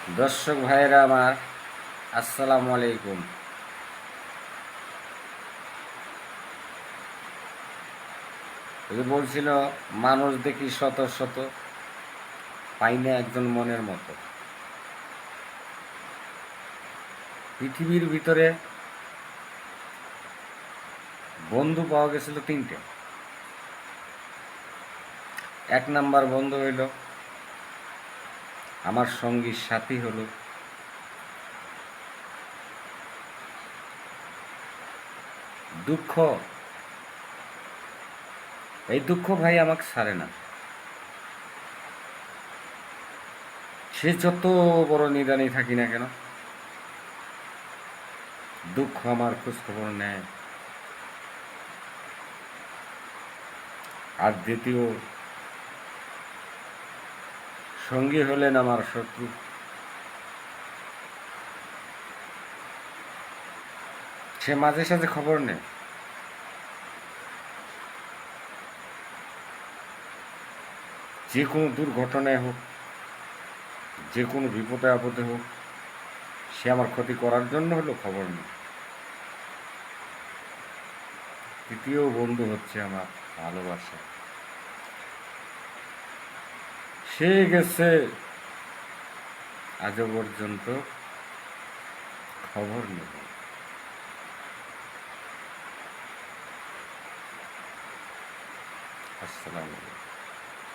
দর্শক ভাইয়েরা আমার, আসসালামু আলাইকুম। ওই বলছিল, মানুষ দেখি শত শত, পাই না একজন মনের মতো। পৃথিবীর ভিতরে বন্ধু পাওয়া গেছিল তিনটে। এক নাম্বার বন্ধু হইল আমার সঙ্গী সাথী, হলো দুঃখ। এই দুঃখ ভাই আমাকে ছাড়ে না। সে যত বড় নিদানি থাকি না কেন, দুঃখ আমার খোঁজখবর নেয়। আর দ্বিতীয় সঙ্গী হলেন আমার শত্রু। সে মাঝে সাঝে খবর নেয়। যে কোনো দুর্ঘটনায় হোক, যে কোনো বিপদে আপদে হোক, সে আমার ক্ষতি করার জন্য হলো খবর নেই। তৃতীয় বন্ধু হচ্ছে আমার ভালোবাসা। সে গেছে, আজও পর্যন্ত খবর নেই। আসসালামু আলাইকুম।